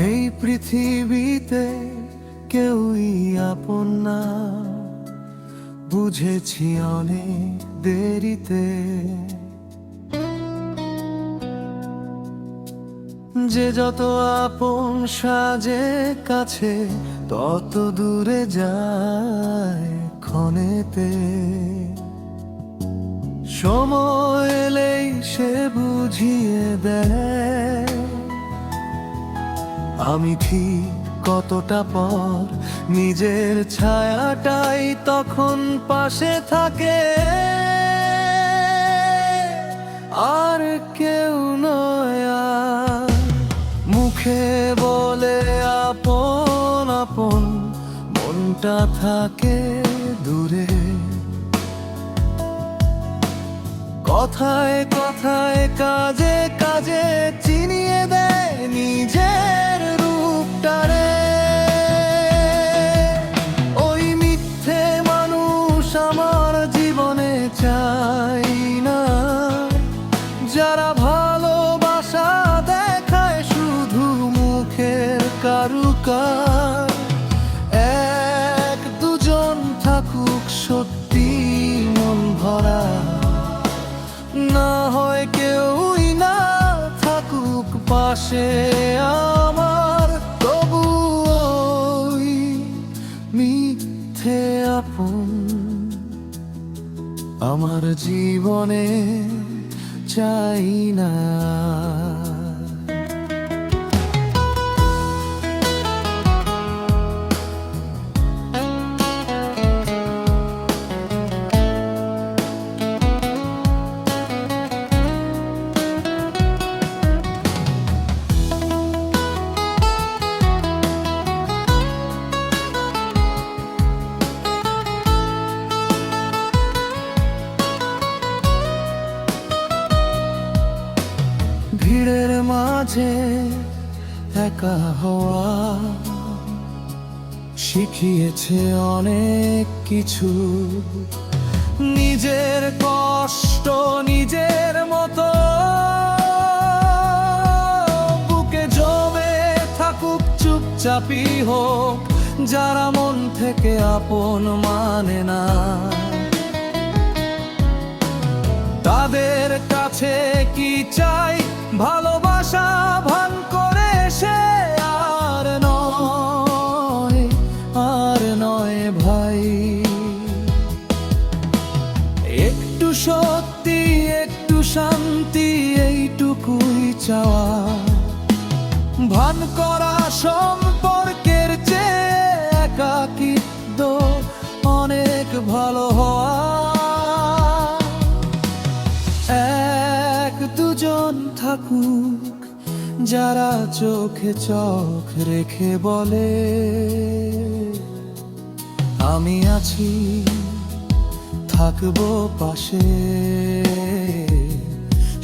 এই পৃথিবীতে কেউই আপন না, বুঝেছি অনেক দেরিতে। যে যত আপন সাজে কাছে, তত দূরে যায় ক্ষণেতে। সময় এলেই সে বুঝিয়ে দেয় আমি ঠিক কতটা পর। নিজের ছায়াটাই তখন পাশে থাকে, আর কেউ নয়। আর মুখে বলে আপন আপন, মনটা থাকে দূরে। কথায় কথায় কাজে কাজে চিনিয়ে দেয় নিজের রূপটারে। ওই মিথ্যে মানুষ আমার জীবনে চাই না, যারা ভালোবাসা দেখায় শুধু মুখের কারুকার। এক দুজন থাকুক সত্যি মন ভরা, না হয় কেউই না থাকুক পাশে আমার। তবু ওই মিথ্যে আপন আমার জীবনে চাই না। ভিড়ের মাঝে একা হওয়া শিখিয়েছে অনেক কিছু। নিজের কষ্ট নিজের মতো বুকে জমে থাকুক, চুপচাপই হোক যারা মন থেকে আপন মানে না। তাদের কাছে কি চাই ভালোবাসা ভান করে সে আর নয় ভাই। একটু সত্যি একটু শান্তি এইটুকুই চাওয়া, ভান করা সম্পর্কের চেয়ে একাকিত্ব অনেক ভালো হওয়া। এক দুজন থাকুক যারা চোখে চোখ রেখে বলে আমি আছি, থাকবো পাশে।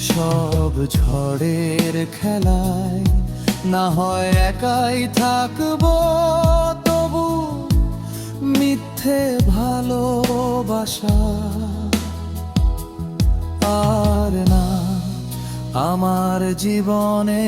সব ঝড়ের খেলায় না হয় একাই থাকবো, তবু মিথ্যে ভালোবাসা আর না আমার জীবনে